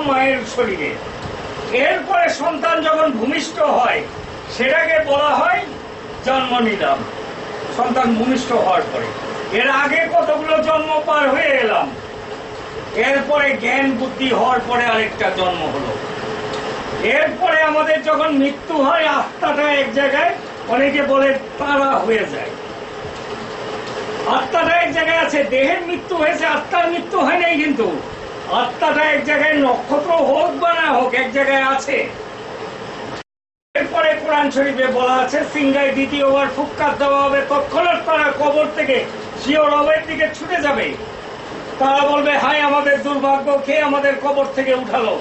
মায়ের শরীরে। এরপরে সন্তান যখন ভূমিষ্ঠ হয় সেটাকে বলা হয় জন্ম নিলাম, সন্তান ভূমিষ্ঠ হওয়ার পরে। এর আগে কতগুলো জন্ম পার হয়ে এলাম, এরপরে জ্ঞান বুদ্ধি হওয়ার পরে আরেকটা জন্ম হলো। এরপরে আমাদের যখন মৃত্যু হয় আত্মাটা এক জায়গায়, অনেকে বলে তারা হয়ে যায়। আত্মাটা এক জায়গায় আছে, দেহের মৃত্যু হয়েছে, আত্মার মৃত্যু হয় নাই। কিন্তু আত্মাটা এক জায়গায়, নক্ষত্র হোক বা না হোক, এক জায়গায় আছে। এরপরে কোরআন শরীফে বলা আছে সিংহায় দ্বিতীয়বার ফুৎকার দেওয়া হবে, তৎক্ষণাৎ তারা কবর থেকে স্বীয় রবের দিকে ছুটে যাবে। তারা বলবে, হায় আমাদের দুর্ভাগ্য, কে আমাদের কবর থেকে উঠালো?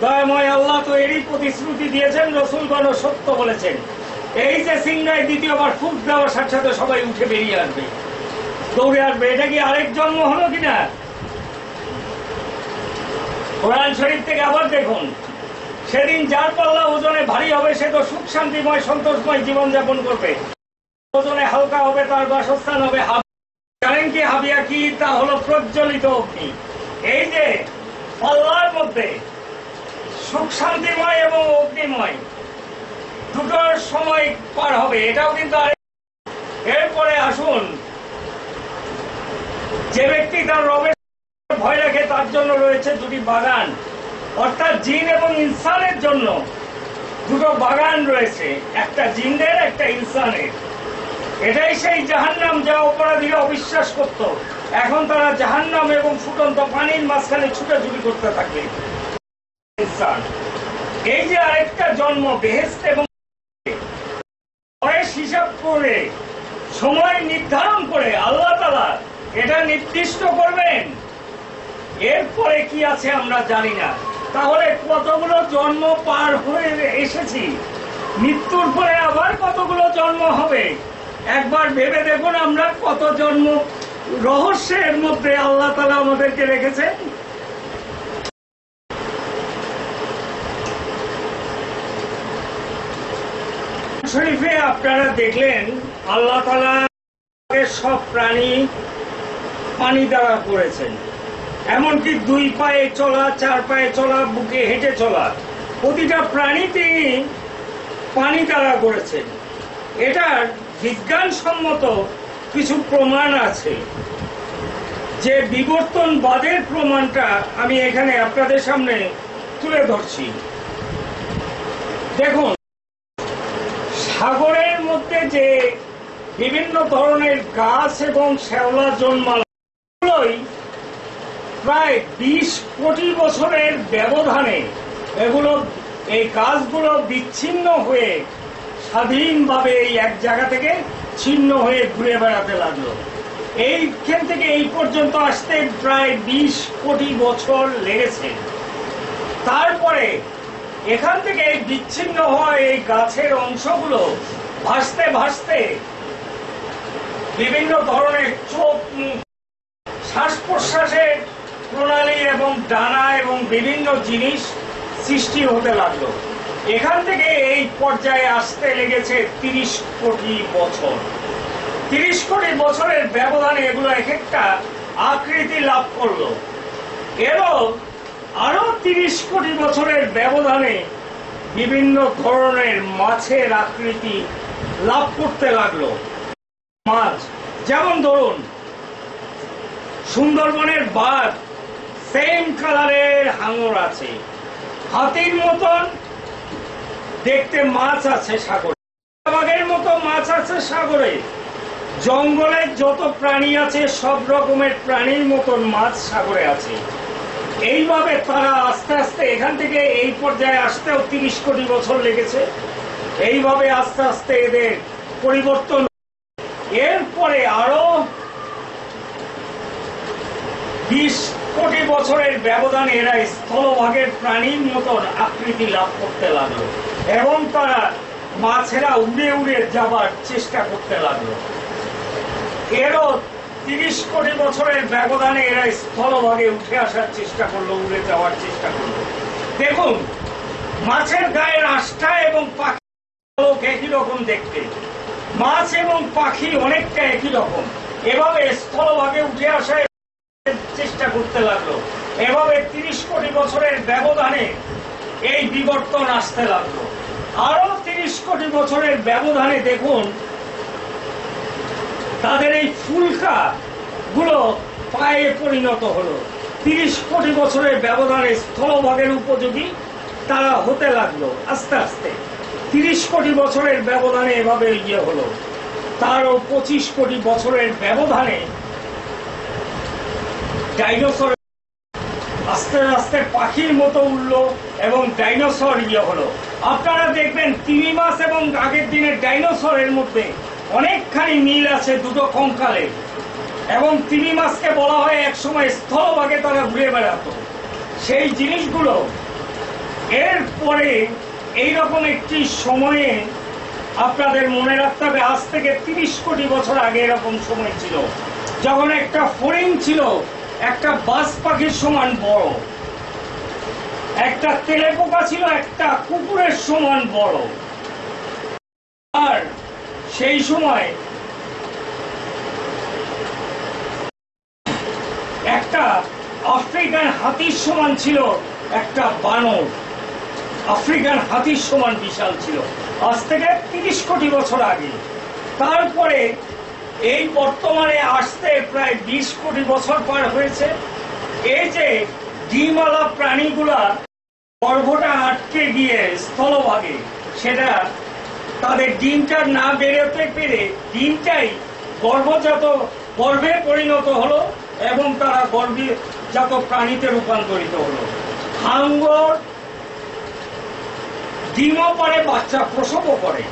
দয়াময় আল্লাহ তো এরই প্রতিশ্রুতি দিয়েছেন, রাসূলগণও সত্য বলেছেন। এই যে সিংহায় দ্বিতীয়বার ফুৎ দেওয়ার সাথে সাথে সবাই উঠে বেরিয়ে আসবে, দৌড়ে আসবে। এটা কি আরেক জন্ম হলো কিনা? কোরআন শরীফ থেকে আবার দেখুন, সেদিন যার পাল্লা ওজনে ভারী হবে সে তো সুখ শান্তিময় সন্তোষময় জীবনযাপন করবে, ওজনে হালকা হবে তার বাসস্থান হবে জানেন কি হাবিয়া কি? তা হলো প্রজ্বলিত অগ্নি। এই যে পাল্লার মধ্যে সুখ শান্তিময় এবং অগ্নিময় দুটোর সময় পার হবে, এটাও কিন্তু। এরপরে আসুন, যে ব্যক্তি তার রবের ভয় রাখে তার জন্য রয়েছে দুটি বাগান, অর্থাৎ জিন এবং ইনসানের জন্য দুটো বাগান রয়েছে, একটা জিনদের একটা ইনসানের। এটাই সেই জাহান্নাম যা অপরাধীরা অবিশ্বাস করত। এখন তারা জাহান্নাম এবং ফুটন্ত পানির মাঝখানে ছুটাছুটি করতে থাকবে। ইনসান, এই যে আরেকটা জন্ম বেহেশত এবং বয়স হিসাব করে সময় নির্ধারণ করে আল্লাহ তাআলা এটা নির্দিষ্ট করবেন। এরপরে কি আছে আমরা জানি না। তাহলে কতগুলো জন্ম পার হয়ে এসেছি, মৃত্যুর পরে আবার কতগুলো জন্ম হবে একবার ভেবে দেখুন। আমরা কত জন্ম রহস্যের মধ্যে আল্লাহ তাআলা আমাদেরকে রেখেছেন। শরীফে আপনারা দেখলেন আল্লাহ তাআলা সব প্রাণী পানি দ্বারা করেছেন, এমনকি দুই পায়ে চলা, চার পায়ে চলা, বুকে হেঁটে চলা, প্রতিটা প্রাণী তিনি পানি দ্বারা করেছেন। এটার বিজ্ঞানসম্মত কিছু প্রমাণ আছে, যে বিবর্তনবাদের প্রমাণটা আমি এখানে আপনাদের সামনে তুলে ধরছি। দেখুন, সাগরের মধ্যে যে বিভিন্ন ধরনের গাছ এবং শ্যাওলা জন্মালয় প্রায় 20 কোটি বছরের ব্যবধানে এই গাছগুলো বিচ্ছিন্ন হয়ে স্বাধীনভাবে এই এক জায়গা থেকে ছিন্ন হয়ে ঘুরে বেড়াতে লাগলো। এইখান থেকে এই পর্যন্ত আসতে প্রায় 20 কোটি বছর লেগেছে। তারপরে এখান থেকে বিচ্ছিন্ন হওয়া এই গাছের অংশগুলো ভাসতে ভাসতে বিভিন্ন ধরনের চোখ, শ্বাস প্রশ্বাসের প্রণালী এবং ডানা এবং বিভিন্ন জিনিস সৃষ্টি হতে লাগলো। এখান থেকে এই পর্যায়ে আসতে লেগেছে 30 কোটি বছর। 30 কোটি বছরের ব্যবধানে এগুলো এক একটা আকৃতি লাভ করলো। এরও আরো 30 কোটি বছরের ব্যবধানে বিভিন্ন ধরনের মাছের আকৃতি লাভ করতে লাগলো। মাছ যেমন ধরুন, সুন্দরবনের বাঘ সেম কালারের হাঙর আছে, হাতির মতন দেখতে মাছ আছে সাগরে, বাঘের মতো মাছ আছে সাগরে, জঙ্গলের যত প্রাণী আছে সব রকমের প্রাণীর মতন মাছ সাগরে আছে। এইভাবে তারা আস্তে আস্তে এখান থেকে এই পর্যায়ে আসতেও 30 কোটি বছর লেগেছে। এইভাবে আস্তে আস্তে এদের পরিবর্তন। এরপরে আরো 20 কোটি বছরের ব্যবধানে এরা স্থলভাগের প্রাণীর মতন আকৃতি লাভ করতে লাগলো এবং তারা মাছেরা উড়ে উড়ে যাবার চেষ্টা করতে লাগলো। এরও 30 কোটি বছরের ব্যবধানে এরা স্থলভাগে উঠে আসার চেষ্টা করলো, উড়ে যাওয়ার চেষ্টা করলো। দেখুন, মাছের গায়ের আষ্ঠা এবং পাখি একই রকম দেখতে, মাছ এবং পাখি অনেকটা একই রকম। এভাবে স্থলভাগে উঠে আসার চেষ্টা করতে লাগলো। এভাবে 30 কোটি বছরের ব্যবধানে এই বিবর্তন আসতে লাগলো। আরো 30 কোটি বছরের ব্যবধানে দেখুন তাদের এই ফুলকা গুলো পায়ে পরিণত হলো। 30 কোটি বছরের ব্যবধানে স্থলভাগের উপযোগী তারা হতে লাগলো আস্তে আস্তে। 30 কোটি বছরের ব্যবধানে এভাবে হলো। তারও 25 কোটি বছরের ব্যবধানে ডাইনোসর আস্তে আস্তে পাখির মতো উঠল এবং ডাইনোসর হলো। আপনারা দেখবেন তিমি মাছ এবং আগের দিনের ডাইনোসরের মধ্যে অনেকখানি মিল আছে দুটো কঙ্কালে। এবং তিমি মাছকে বলা হয় একসময় স্থলভাগে তারা ঘুরে বেড়াতো। সেই জিনিসগুলো এরপরে এইরকম একটি সময়ে আপনাদের মনে রাখতে হবে, আজ থেকে 30 কোটি বছর আগে এরকম সময় ছিল যখন একটা ফড়িং ছিল একটা বাজ পাখির সমান বড়, একটা তেলেপোকা ছিল একটা কুকুরের সমান বড়। আর সেই সময় একটা আফ্রিকান হাতির সমান ছিল একটা বানর, আফ্রিকান হাতির সমান বিশাল ছিল, আজ থেকে 30 কোটি বছর আগে। তারপরে এই বর্তমানে আসতে প্রায় 20 কোটি বছর পার হয়েছে। এই যে ডিমওয়ালা প্রাণীগুলা গর্ভটা আটকে গিয়ে স্থলভাগে, সেটা তাদের ডিমটা না বেরোতে পেরে ডিমটাই গর্ভে পরিণত হলো এবং তারা গর্ভজাত প্রাণীতে রূপান্তরিত হলো। হাঙ্গর ডিমও পারে, বাচ্চা প্রসবও করে।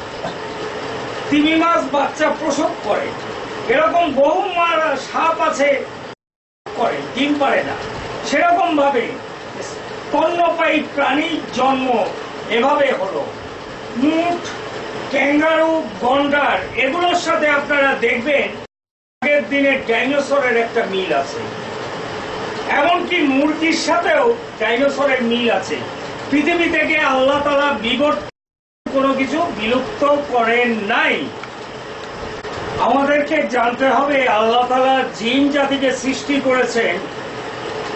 তিমি মাছ বাচ্চা প্রসব করে। এরকম বহু সাপ আছে করে, ডিম পারে না। সেরকম ভাবে স্তন্যপায়ী প্রাণীর জন্ম এভাবে হলো। উট, ক্যাঙ্গারু, গন্ডার এগুলোর সাথে আপনারা দেখবেন আগের দিনের ডাইনোসরের একটা মিল আছে। এমনকি মুরগির সাথেও ডাইনোসরের মিল আছে। পৃথিবী থেকে আল্লাহ তাআলা বিবর্তন কোনো কিছু বিলুপ্ত করেন নাই। আমাদেরকে জানতে হবে আল্লাহ তাআলা জিন জাতিকে সৃষ্টি করেছেন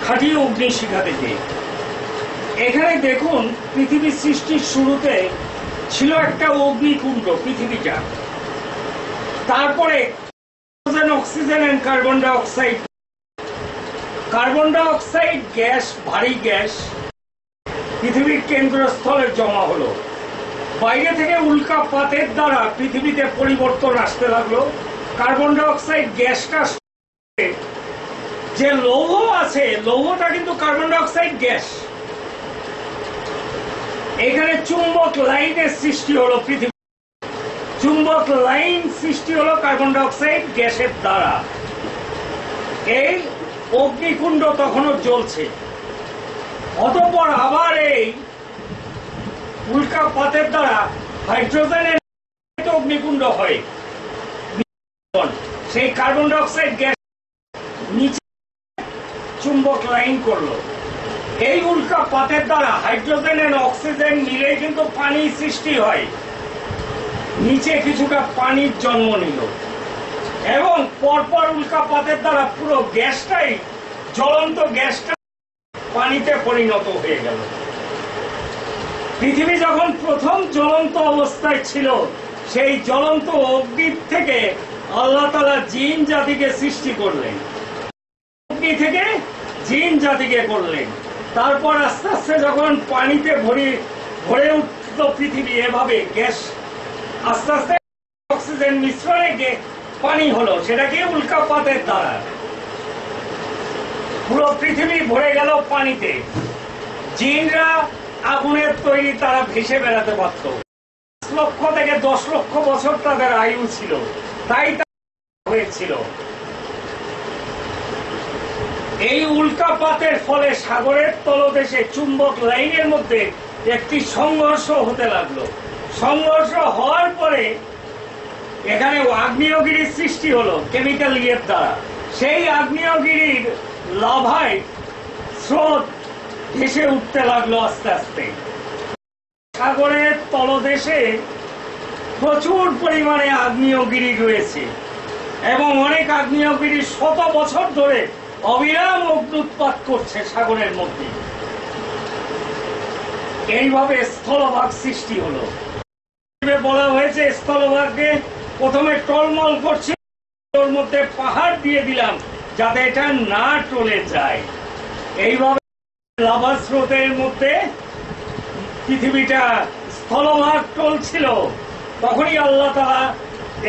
খাঁটি অগ্নিশিখা থেকে। এখানে দেখুন পৃথিবীর সৃষ্টির শুরুতে ছিল একটা অগ্নিকুণ্ড পৃথিবীটা। তারপরে oxygen and carbon dioxide, carbon dioxide gas, ভারী গ্যাস পৃথিবীর কেন্দ্রস্থলে জমা হলো। বাইরে থেকে উল্কাপাতের দ্বারা পৃথিবীতে পরিবর্তন আসতে লাগলো। কার্বন ডাইঅক্সাইড গ্যাসটা, যে লৌহ আছে লৌহটা কিন্তু কার্বন ডাইঅক্সাইড গ্যাস। এখানে চুম্বক লাইনের সৃষ্টি হলো পৃথিবী, চুম্বক লাইন সৃষ্টি হলো কার্বন ডাইঅক্সাইড গ্যাসের দ্বারা। এই অগ্নিকুণ্ড তখনও জ্বলছে। অতঃপর আবার এই উল্কাপাতের দ্বারা হাইড্রোজেনের অগ্নিকুণ্ড হয়। সেই কার্বন ডাইঅক্সাইড গ্যাস নিচে চুম্বক লাইন করলো। এই উল্কাপাতের দ্বারা হাইড্রোজেন এবং অক্সিজেন মিলে কিন্তু পানি সৃষ্টি হয়। নিচে কিছুটা পানির জন্ম নিল এবং পরপর উল্কাপাতের দ্বারা পুরো গ্যাসটাই, জ্বলন্ত গ্যাসটা পানিতে পরিণত হয়ে গেল। পৃথিবী যখন প্রথম জ্বলন্ত অবস্থায় ছিল, সেই জ্বলন্ত অগ্নি থেকে আল্লাহ তাআলা জিন জাতিকে সৃষ্টি করলেন। অগ্নি থেকে জিন জাতিকে করলেন। তারপর আস্তে আস্তে যখন পানিতে ভরে উঠল পৃথিবী, এভাবে গ্যাস আস্তে আস্তে অক্সিজেন মিশ্রণে পানি হলো, সেটাকে উল্কাপাতের দ্বারা পুরো পৃথিবী ভরে গেল পানিতে। জিনরা আগুনের তৈরি, তারা ভেসে বেড়াতে পারত। 5 লক্ষ থেকে 10 লক্ষ বছর তাদের আয়ু ছিল, তাই হয়েছিল। এই উল্কাপাতের ফলে সাগরের তলদেশে চুম্বক লাইনের মধ্যে একটি সংঘর্ষ হতে লাগলো। সংঘর্ষ হওয়ার পরে এখানে আগ্নেয়গিরির সৃষ্টি হলো কেমিক্যাল ইয়ের দ্বারা। সেই আগ্নেয়গিরির লাভায় স্রোত ভেসে উঠতে লাগলো আস্তে আস্তে। সাগরের তলদেশে প্রচুর পরিমাণে আগ্নেয়গিরি রয়েছে এবং অনেক আগ্নেয়গিরি শত বছর ধরে অবিরাম অগ্নুৎপাত করছে সাগরের মধ্যে। এইভাবে স্থলভাগ সৃষ্টি হলো। বলা হয়েছে স্থলভাগকে প্রথমে টলমল করছে, ওর মধ্যে পাহাড় দিয়ে দিলাম যাতে এটা না টলে যায়। এইভাবে লাভা স্রোতের মধ্যে পৃথিবীটা স্থলভাগ টলছিল, তখনই আল্লাহ তাআলা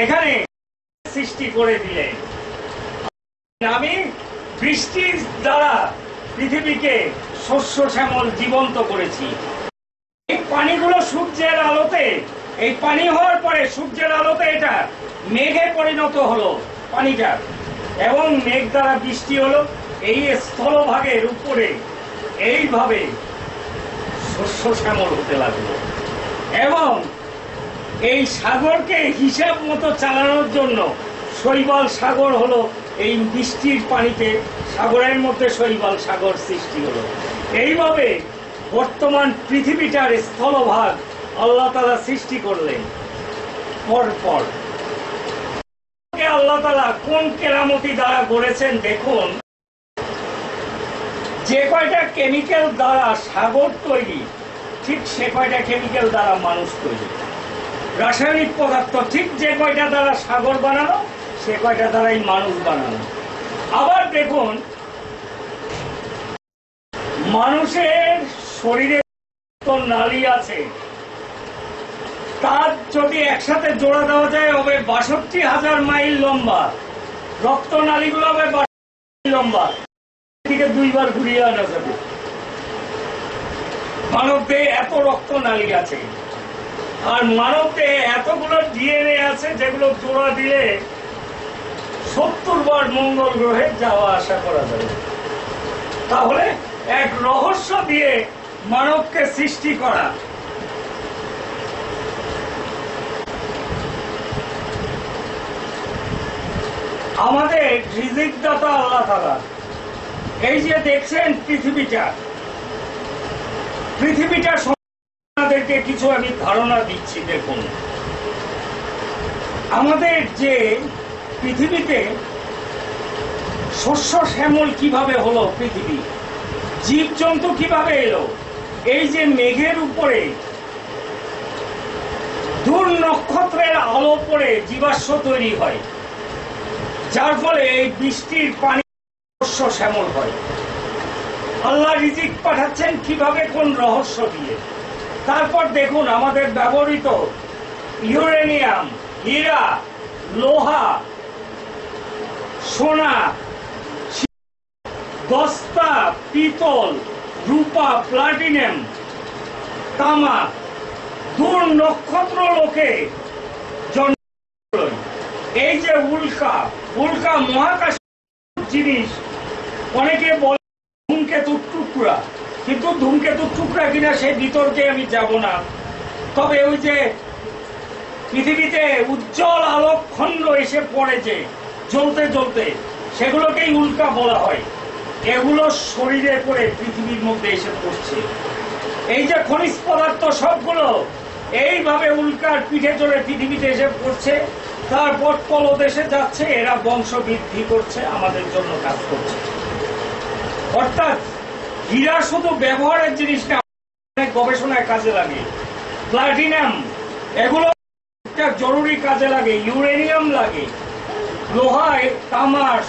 এখানে সৃষ্টি করে দিলেন। আমি বৃষ্টির দ্বারা পৃথিবীকে শস্য শ্যামল জীবন্ত করেছি। এই পানিগুলো সূর্যের আলোতে, এই পানি হওয়ার পরে সূর্যের আলোতে এটা মেঘে পরিণত হলো পানিটা, এবং মেঘ দ্বারা বৃষ্টি হলো এই স্থলভাগের উপরে। এইভাবে শস্য শ্যামল হতে লাগলো, এবং এই সাগরকে হিসাব মতো চালানোর জন্য শৈবাল সাগর হলো। এই বৃষ্টির পানিতে সাগরের মধ্যে শৈবাল সাগর সৃষ্টি হলো। এইভাবে বর্তমান পৃথিবীটার স্থলভাগ আল্লাহ তাআলা সৃষ্টি করলেন। পরপর আল্লাহ তাআলা কোন কেরামতি দ্বারা গড়েছেন দেখুন। যে কয়টা কেমিক্যাল দ্বারা সাগর তৈরি, ঠিক সে কয়টা কেমিক্যাল দ্বারা মানুষ তৈরি। রাসায়নিক পদার্থ ঠিক যে কয়টা দ্বারা সাগর বানানো, সে কয়টা দ্বারাই মানুষ বানানো। আবার দেখুন, মানুষের শরীরে নালী আছে, তার যদি একসাথে জোড়া দেওয়া যায় হবে ৬২,০০০ মাইল লম্বা। রক্ত নালীগুলো হবে ৬২ মাইল লম্বা, দিকে দুইবার ঘুরিয়ে আনা যাবে। মানব দেহে এত রক্ত নালী আছে, আর মানব দেহে এতগুলো ডিএনএ আছে যেগুলো জোড়া দিলে ৭০ বার মঙ্গল গ্রহে যাওয়া আসা করা যাবে। তাহলে এক রহস্য দিয়ে মানবকে সৃষ্টি করা। আমাদের রিজিক দাতা আল্লাহ তাআলা। এই যে দেখছেন পৃথিবীটা আপনাদেরকে কিছু আমি ধারণা দিচ্ছি। দেখুন, আমাদের যে পৃথিবীতে শস্য শ্যামল কিভাবে হলো, পৃথিবী জীবজন্তু কিভাবে এলো, এই যে মেঘের উপরে দূর নক্ষত্রের আলো পড়ে জীবাশ্ম তৈরি হয়, যার ফলে এই বৃষ্টির পানি শস্য শ্যামল হয়। আল্লাহ রিজিক পাঠাচ্ছেন কিভাবে, কোন রহস্য দিয়ে। তারপর দেখুন, আমাদের ব্যবহৃত ইউরেনিয়াম, হীরা, লোহা, সোনা, দস্তা, পিতল, রূপা, প্লাটিনাম, তামা, দূর নক্ষত্র লোকে জন্ম। এই যে উল্কা মহাকাশ জিনিস, অনেকে বলে ধূমকেতুর টুকরা, কিন্তু ধূমকেতুর টুকরা কিনা সেই বিতর্কে আমি যাব না। তবে ওই যে পৃথিবীতে উজ্জ্বল আলোক খণ্ড এসে পড়েছে জ্বলতে জ্বলতে, সেগুলোকেই উল্কা বলা হয়। এগুলো শরীরে করে পৃথিবীর মধ্যে এসে পড়ছে। এই যে খনিজ পদার্থ সবগুলো এইভাবে উল্কার পিঠে চড়ে পৃথিবীতে এসে পড়ছে, তারপর তলদেশে যাচ্ছে। এরা বংশ বৃদ্ধি করছে, আমাদের জন্য কাজ করছে। অর্থাৎ হীরা শুধু ব্যবহারের জিনিস না, অনেক গবেষণায় কাজে লাগে। প্লাটিনাম, এগুলো জরুরি কাজে লাগে। ইউরেনিয়াম লাগে, লোহায়, তামার,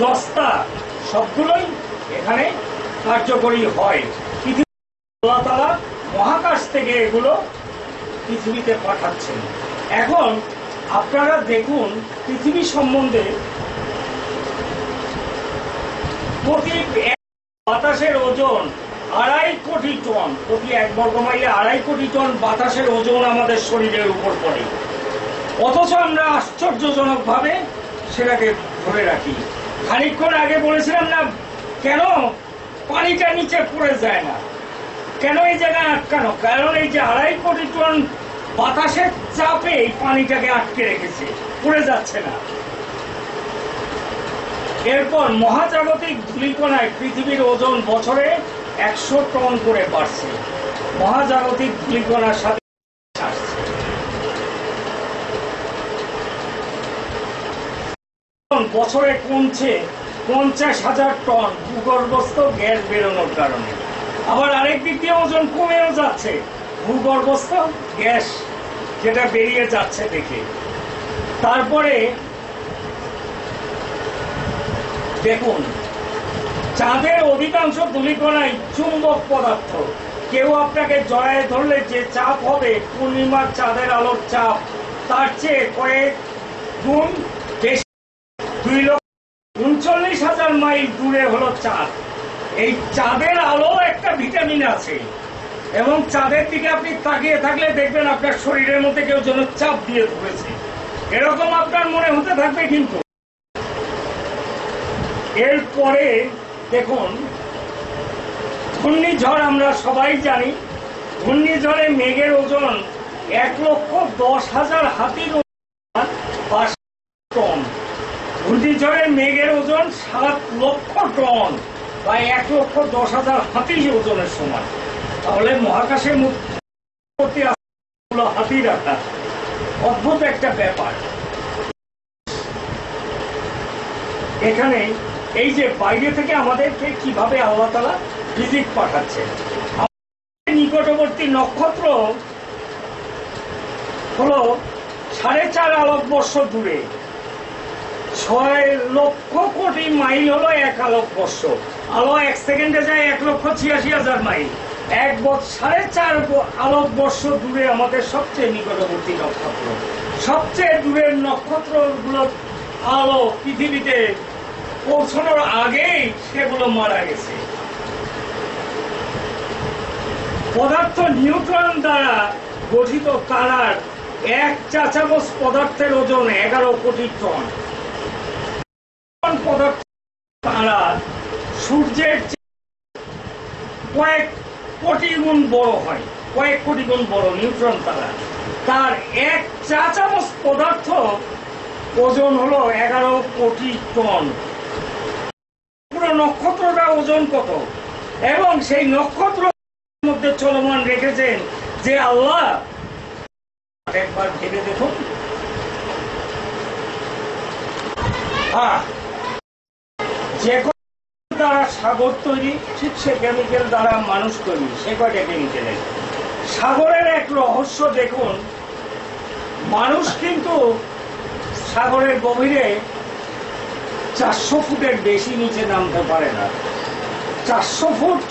দস্তা, সবগুলোই এখানে কার্যকরী হয়। আল্লাহ তাআলা মহাকাশ থেকে এগুলো পৃথিবীতে পাঠাচ্ছেন। এখন আপনারা দেখুন, পৃথিবী সম্বন্ধে প্রতি বাতাসের ওজন ২.৫ কোটি টন, প্রতি ১ বর্গ মাইলে ২.৫ কোটি টন বাতাসের ওজন আমাদের শরীরের উপর পড়ে। অথচ আমরা আশ্চর্যজনক ভাবে সেটাকে ধরে রাখি। খানিকক্ষণ আগে বলেছিলাম না, কেন পানিটা নিচে পড়ে যায় না, কেন এই জায়গায় আটকানো? কারণ এই যে ২.৫ কোটি টন বাতাসের চাপে এই পানিটাকে আটকে রেখেছে, পড়ে যাচ্ছে না। এরপর মহাজাগতিক ধূলিকণায় পৃথিবীর ওজন বছরে ১০০ টন করে বাড়ছে। মহাজাগতিক ধূলিকণার সাথে আসছে। বছরে কমছে 50,000 টন ভূগর্ভস্থ গ্যাস বেরোনোর কারণে। আবার আরেক দিক দিয়ে ওজন কমেও যাচ্ছে ভূগর্ভস্থ গ্যাস যেটা বেরিয়ে যাচ্ছে দেখে। তারপরে দেখুন, চাঁদের অধিকাংশ ধূলিকণাই চুম্বক পদার্থ। কেউ আপনাকে জড়ায় ধরলে যে চাপ হবে পূর্ণিমার চাঁদের আলোর চাপ, তার চেয়ে কয়েক গুণ বেশি। 2,39,000 মাইল দূরে হলো চাঁদ। এই চাঁদের আলো একটা ভিটামিন আছে, এবং চাঁদের দিকে আপনি তাকিয়ে থাকলে দেখবেন আপনার শরীরের মধ্যে কেউ যেন চাপ দিয়ে ধরেছে, এরকম আপনার মনে হতে থাকবে। কিন্তু এরপরে দেখুন, ঘূর্ণিঝড় আমরা সবাই জানি, ঘূর্ণিঝড়ে মেঘের ওজন 1,10,000 হাতির টন। ঘূর্ণিঝড়ের মেঘের ওজন 7 লক্ষ টন, বা 1,10,000 হাতি ওজনের সমান। তাহলে মহাকাশের মধ্যে হাতি রাখা অদ্ভুত একটা ব্যাপার। এখানে এই যে বাইরে থেকে আমাদেরকে কিভাবে আল্লাহ তাআলা ভিজিট পাঠাচ্ছেন। নিকটবর্তী নক্ষত্র হলো 4.5 আলোকবর্ষ দূরে। 6 লক্ষ কোটি মাইল হলো 1 আলোকবর্ষ। আলো 1 সেকেন্ডে যায় 1,86,000 মাইল। 4.5 আলোকবর্ষ দূরে আমাদের সবচেয়ে নিকটবর্তী নক্ষত্র। সবচেয়ে দূরের নক্ষত্রগুলো আলো পৃথিবীতে পৌঁছানোর আগেই সেগুলো মারা গেছে। পদার্থ নিউট্রন দ্বারা গঠিত তারার 1 চা চামচ পদার্থের ওজন 11 কোটি টন। পদার্থ তারা সূর্যের কয়েক কোটি গুণ বড় হয়, কয়েক কোটি গুণ বড় নিউট্রন তারা। তার 1 চা চামচ পদার্থ ওজন হলো 11 কোটি টন। পুরো নক্ষত্রটা ওজন কত, এবং সেই নক্ষত্র মধ্যে চলমান রেখেছেন যে আল্লাহ। একবার ভেবে দেখুন, যে দ্বারা সাগর তৈরি, ঠিক সে কেমিক্যাল দ্বারা মানুষ তৈরি, সে কয়টা কেমিক্যালের। সাগরের এক রহস্য দেখুন, মানুষ কিন্তু সাগরের গভীরে 400 ফুটের বেশি নিচে নামতে পারে না। 400 ফুট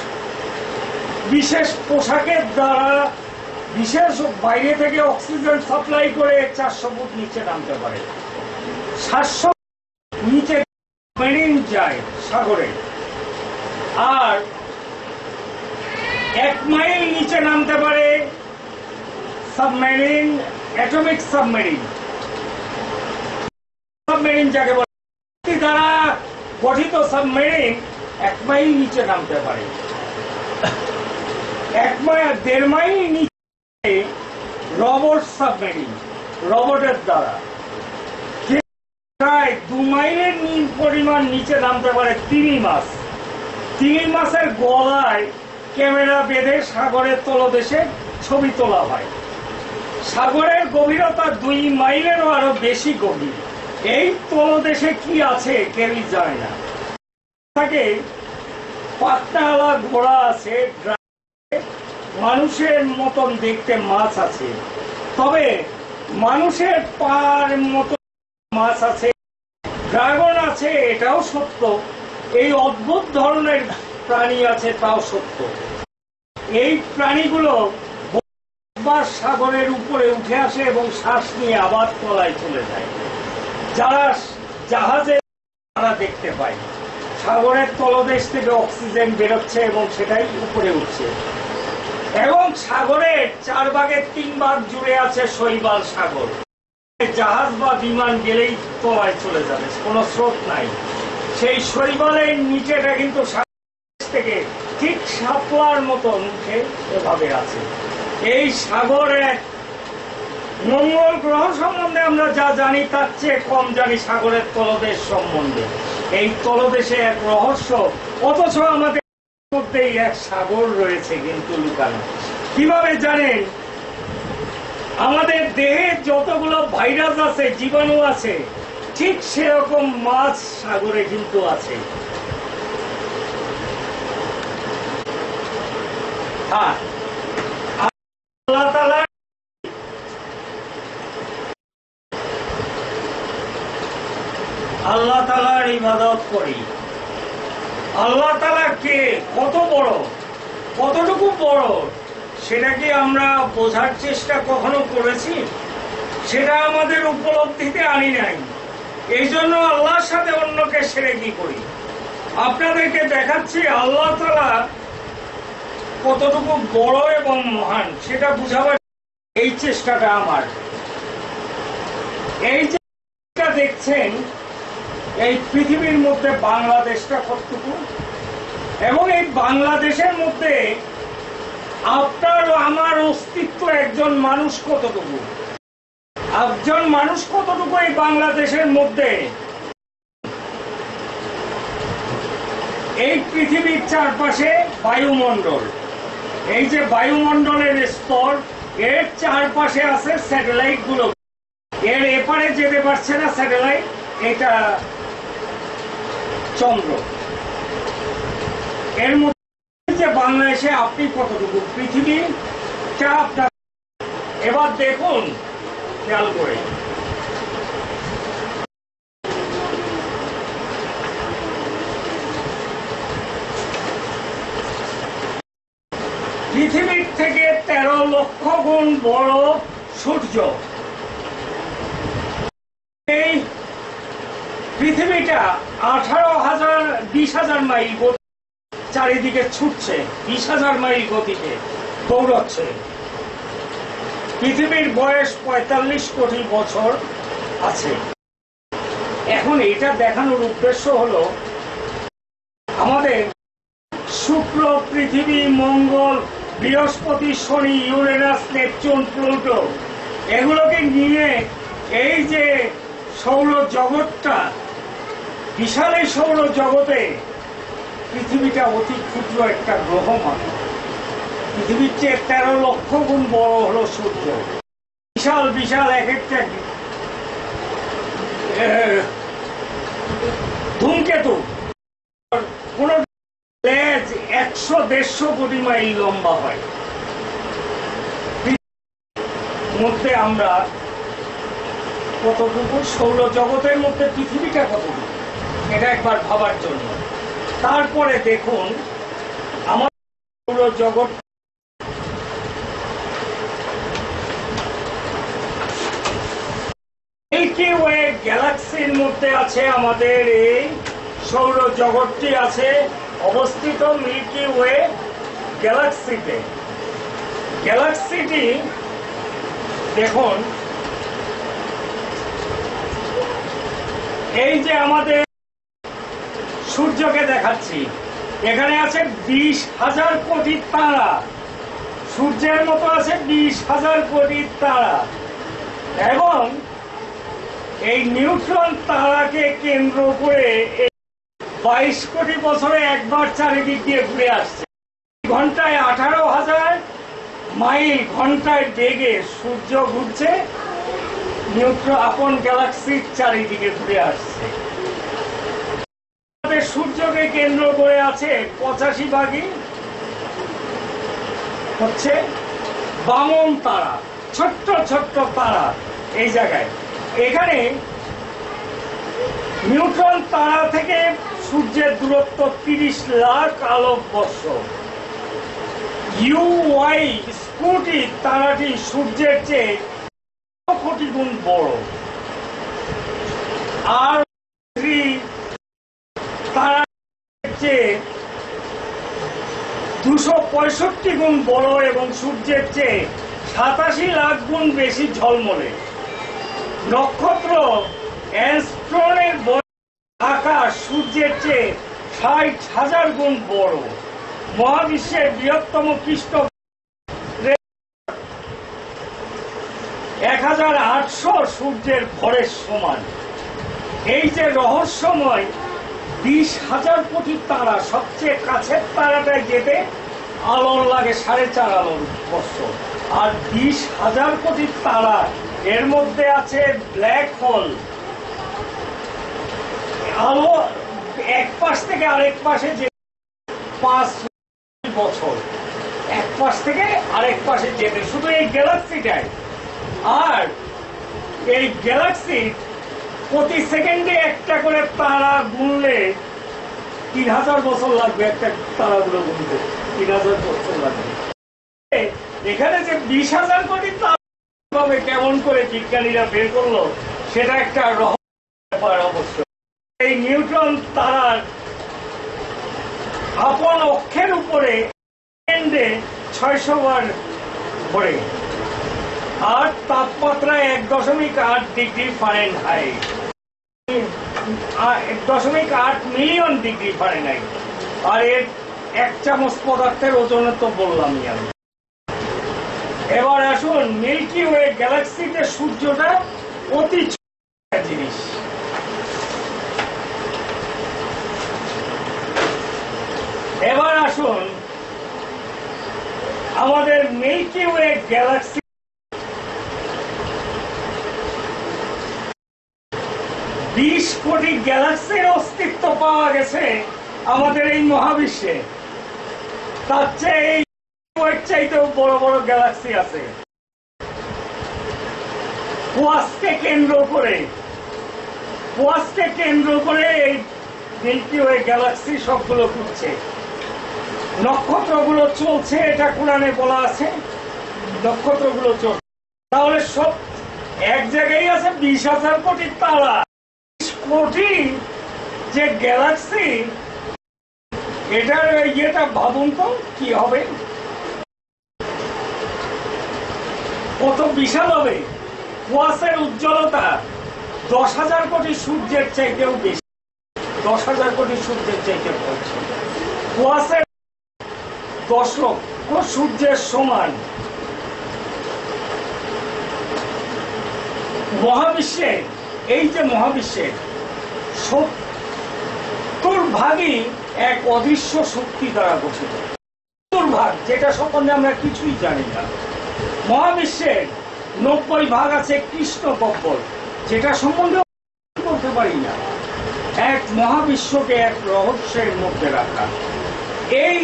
বিশেষ পোশাকের দ্বারা, বিশেষ বাইরে থেকে অক্সিজেন সাপ্লাই করে 400 ফুট নিচে নামতে পারে। 700 নিচে মেরিন যায় সাগরে, আর 1 মাইল নিচে নামতে পারে সাবমেরিন, অ্যাটমিক সাবমেরিন। সাবমেরিন যাকে বলে, দ্বারা গঠিত সাবমেরিন 1 মাইল নিচে নামতে পারে। 1.5 মাইল নিচে রবট সাবমেরিন, রবটের দ্বারা প্রায় 2 মাইলের পরিমাণ নিচে নামতে পারে তিমি মাছ। তিমি মাছের গলায় ক্যামেরা বেঁধে সাগরের তলদেশে ছবি তোলা হয়। সাগরের গভীরতা 2 মাইলেরও আরো বেশি গভীর। এই তলদেশে কি আছে কেউই জানে না। থাকে পাতনাওয়ালা ঘোড়া আছে, মানুষের মতন দেখতে মাছ আছে, তবে মানুষের পার মতো মাছ আছে, ড্রাগন আছে, এটাও সত্য। এই অদ্ভুত ধরনের প্রাণী আছে, তাও সত্য। এই প্রাণীগুলো সাগরের উপরে উঠে আসে এবং শ্বাস নিয়ে আবার তলায় চলে যায়। যারা জাহাজে তারা দেখতে পায় সাগরের তলদেশ থেকে অক্সিজেন বেরোচ্ছে এবং সেটাই উপরে উঠছে। এবং সাগরের 4 ভাগের 3 ভাগ জুড়ে আছে শৈবাল সাগর। জাহাজ বা বিমান গেলেই তলায় চলে যাবে, কোনো স্রোত নাই। সেই শৈবালের নিচেটা কিন্তু সাগর থেকে ঠিক শাপলার মতো উঠে এভাবে আছে। এই সাগরের মঙ্গল গ্রহ সম্বন্ধে আমরা যা জানি তার চেয়ে কম জানি সাগরের তলদেশ সম্বন্ধে। এই তলদেশে এক রহস্য, অথচ আমাদের মধ্যেই এক সাগর রয়েছে কিন্তু লুকানো। কিভাবে জানেন? আমাদের দেহে যতগুলো ভাইরাস আছে, জীবাণু আছে, ঠিক সেরকম মাছ সাগরে কিন্তু আছে। হ্যাঁ, আল্লাহ তাআলা তাআলার ইবাদত করি। আল্লাহ তাআলা কে, কত বড়, কতটুকু বড়, সেটা কি আমরা বোঝার চেষ্টা কখনো করেছি? সেটা আমাদের উপলব্ধিতে আনি নাই। এই জন্য আল্লাহর সাথে অন্যকে শিরকি করি। আপনাদেরকে দেখাচ্ছি আল্লাহ তাআলা কতটুকু বড় এবং মহান, সেটা বুঝাবার এই চেষ্টাটা আমার। এই যে দেখছেন, এই পৃথিবীর মধ্যে বাংলাদেশটা কতটুকু, এবং এই বাংলাদেশের মধ্যে আপনার আমার অস্তিত্ব, একজন মানুষ কতটুকু, একজন মানুষ কতটুকু এই বাংলাদেশের মধ্যে। এই পৃথিবীর চারপাশে বায়ুমণ্ডল, এই যে বায়ুমণ্ডলের স্তর, এর চারপাশে আছে স্যাটেলাইট গুলো। এর এপারে যেতে পারছে না স্যাটেলাইট, এটা চন্দ্র। এর মধ্যে যে বাংলাদেশে আপনি কতটুকু, পৃথিবীটা আপনার। এবার দেখুন খেয়াল করে, পৃথিবীর থেকে 13 লক্ষ গুণ বড় সূর্য। এই পৃথিবীটা 20,000 মাইল চারিদিকে ছুটছে, 20,000 মাইল গতিতে দৌড়চ্ছে। পৃথিবীর বয়স 45 কোটি বছর আছে। এখন এটা দেখানোর উদ্দেশ্য হলো, আমাদের শুক্র, পৃথিবী, মঙ্গল, বৃহস্পতি, শনি, ইউরেনাস, নেপচুন, প্লুটো, এগুলোকে নিয়ে এই যে সৌরজগৎটা, বিশাল এই সৌরজগতে পৃথিবীটা অতি ক্ষুদ্র একটা গ্রহ মাত্র। পৃথিবীর চেয়ে 13 লক্ষ গুণ বড় হলো সূর্য। বিশাল বিশাল এক একটা ধূমকেতু, কোন লেজ 100-150 কোটি মাইল লম্বা হয়। মধ্যে আমরা কতটুকু, সৌরজগতের মধ্যে পৃথিবীটা কতটুকু, এটা একবার ভাবার জন্য। তারপরে দেখুন আমার সৌরজগৎ, মিল্কি ওয়ে গ্যালাক্সির মধ্যে আছে আমাদের এই সৌরজগৎটি আছে অবস্থিত মিল্কি ওয়ে গ্যালাক্সিতে। গ্যালাক্সিটি দেখুন, এই যে আমাদের সূর্যকে দেখাচ্ছি, এখানে আছে 20,000 কোটি তারা। সূর্যের মতো আছে 20,000 কোটি তারা, এবং এই নিউট্রন তারাকে কেন্দ্র করে 22 কোটি বছরে একবার চারিদিক দিয়ে ঘুরে আসছে। ঘন্টায় 18,000 মাইল ঘন্টায় বেগে সূর্য ঘুরছে, নিউট্রন আপন গ্যালাক্সির চারিদিকে ঘুরে আসছে। সূর্যকে কেন্দ্র করে আছে 85 ভাগই হচ্ছে বামন তারা, ছোট্ট ছোট্ট তারা। এই জায়গায় এখানে নিউট্রন তারা থেকে সূর্যের দূরত্ব 30 লাখ আলোকবর্ষ। ইউওয়াই স্কুটি তারাটি সূর্যের চেয়ে কোটি গুণ বড়, আর তারার চেয়ে 265 গুণ বড় এবং সূর্যের চেয়ে 87 লাখ গুণ বেশি ঝলমলে। নক্ষত্র অ্যাস্ট্রনের আকাশ সূর্যের চেয়ে 60,000 গুণ বড়। মহাবিশ্বের বৃহত্তম কৃষ্ণ 1800 সূর্যের ভরের সমান। এই যে রহস্যময় 20,000 কোটি তারা, সবচেয়ে কাছের তারাটায় যেতে আলোর লাগে 4.5 আলোর বর্ষ, আর 20,000 কোটি তারা, এর মধ্যে আছে ব্ল্যাক হোল। আলো এক পাশ থেকে আরেক পাশে যে 5 বছর এক পাশ থেকে আরেক পাশে যেতে, শুধু এই গ্যালাক্সিটাই। আর এই গ্যালাক্সি প্রতি সেকেন্ডে একটা করে তারা গুনলে 3000 বছর লাগবে, একটা তারাগুলো গুনতে 3000 বছর লাগবে। এখানে যে 20,000 কোটি তারা কেমন করে বিজ্ঞানীরা বের করলো, সেটা একটা রহস্য ব্যাপার অবশ্য। এই নিউট্রন তারার আপন অক্ষের উপরে 600 বার ঘোরে, আর তাপমাত্রা 1.8 degree Fahrenheit, 1.8 million degree Fahrenheit. আর এর 1 চামচ পদার্থের ওজন তো বললামই আমি। এবার আসুন, মিল্কি ওয়ে গ্যালাক্সিতে সূর্যটা অতি ছোট জিনিস। এবার আসুন আমাদের মিল্কি ওয়ে গ্যালাক্সি 20 কোটি গ্যালাক্সির অস্তিত্ব পাওয়া গেছে আমাদের এই মহাবিশ্বে। তার চেয়ে চাইতেও বড় বড় গ্যালাক্সি আছে। কুয়াশকে কেন্দ্র করে এই মিল্কি ওয়ে গ্যালাক্সি সবগুলো ঘুরছে, নক্ষত্রগুলো চলছে, এটা কোরআনে বলা আছে, নক্ষত্রগুলো চলছে। তাহলে সব এক জায়গায় আছে 20,000 কোটি তারা, 20 কোটি যে গ্যালাক্সি, এটার ইয়েটা ভাবুন তো কি হবে, কত বিশাল হবে। কুয়াশার উজ্জ্বলতা 10,000 কোটি সূর্যের চাইতেও বেশি, 10,000 কোটি সূর্যের চাইতে পড়ছে। কুয়াশার 10 লক্ষ সূর্যের সমান। মহাবিশ্বের এই যে মহাবিশ্বের 70% এক অদৃশ্য শক্তি দ্বারা গঠিত। 70%, যেটা সম্বন্ধে আমরা কিছুই জানি না। মহাবিশ্বের 90% আছে কৃষ্ণ গহ্বর, যেটা সম্বন্ধে বলতে পারি না। এক মহাবিশ্বকে এক রহস্যের মধ্যে রাখা। এই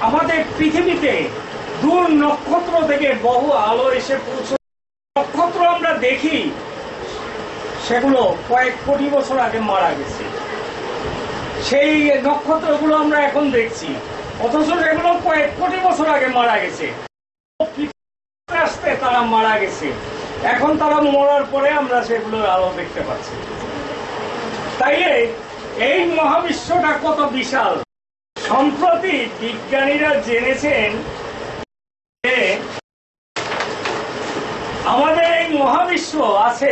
আমাদের পৃথিবীতে দূর নক্ষত্র থেকে বহু আলো এসে পৌঁছ, নক্ষত্র আমরা দেখি, সেগুলো কয়েক কোটি বছর আগে মারা গেছে। সেই নক্ষত্রগুলো আমরা এখন দেখছি, অথচ সেগুলো কয়েক কোটি বছর আগে মারা গেছে। আসতে তারা মারা গেছে, এখন তারা মরার পরে আমরা সেগুলোর আলো দেখতে পাচ্ছি। তাইলে এই মহাবিশ্বটা কত বিশাল। সম্প্রতি বিজ্ঞানীরা জেনেছেন যে আমাদের এই মহাবিশ্ব আছে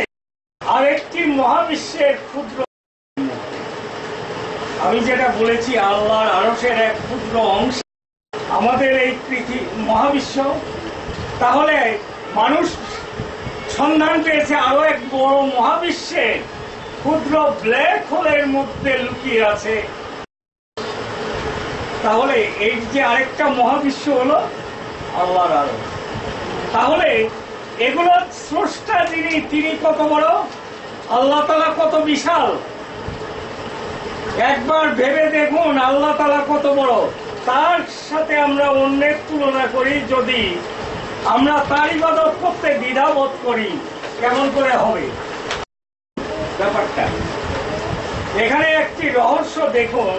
আরেকটি মহাবিশ্বের ক্ষুদ্র, আমি যেটা বলেছি আল্লাহর আরশের এক ক্ষুদ্র অংশ আমাদের এই মহাবিশ্ব। তাহলে মানুষ সন্ধান পেয়েছে আরো এক বড় মহাবিশ্বের ক্ষুদ্র ব্ল্যাক হোলের মধ্যে লুকিয়ে আছে। তাহলে এই যে আরেকটা মহাবিশ্ব হলো আল্লাহর আরশ। তাহলে এগুলো স্রষ্টা যিনি, তিনি কত বড়, আল্লাহ তাআলা কত বিশাল। একবার ভেবে দেখুন আল্লাহ তাআলা কত বড়। তার সাথে আমরা অন্যের তুলনা করি, যদি আমরা তার ইবাদত করতে দ্বিধাবোধ করি, কেমন করে হবে ব্যাপারটা। এখানে একটি রহস্য দেখুন,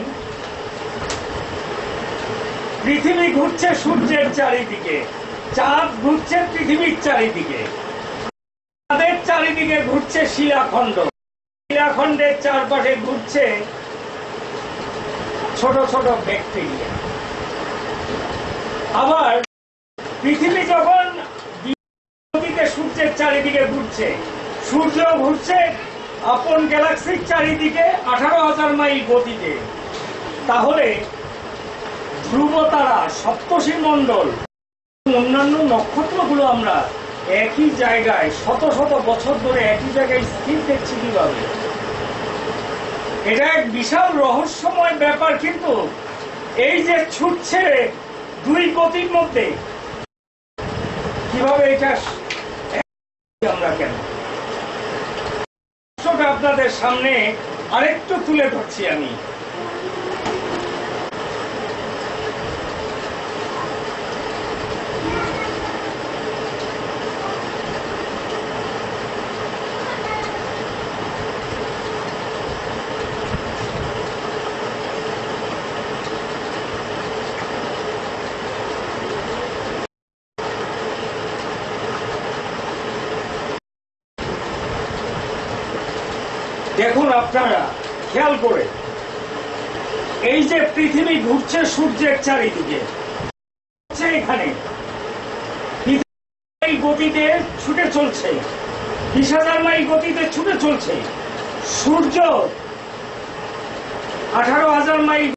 পৃথিবী ঘুরছে সূর্যের চারিদিকে, চাঁদ ঘুরছে পৃথিবীর চারিদিকে, চাঁদের চারিদিকে ঘুরছে শিলাখণ্ড, শিলাখণ্ডের চারপাশে ঘুরছে ছোট ছোট ব্যাকটেরিয়া। আবার পৃথিবী যখন সূর্যের চারিদিকে ঘুরছে, সূর্য ঘুরছে আপন গ্যালাক্সির চারিদিকে 18,000 মাইল গতিতে। তাহলে ধ্রুবতারা, সপ্তর্ষি মণ্ডল, অন্যান্য নক্ষত্রগুলো আমরা একই জায়গায় শত শত বছর ধরে একই জায়গায় স্থির দেখছি কিভাবে? এটা এক বিশাল রহস্যময় ব্যাপার। কিন্তু এই যে ছুটছে দুই গতির মধ্যে, কিভাবে এটা আমরা কেন আপনাদের সামনে আরেকটু তুলে ধরছি আমি। দেখুন আপনারা খেয়াল করে, এই যে পৃথিবী ঘুরছে সূর্যের চারিদিকে, এখানে এই গতিতে ছুটে চলছে, 20,000 মাইল গতিতে ছুটে চলছে। সূর্য 18,000 মাইল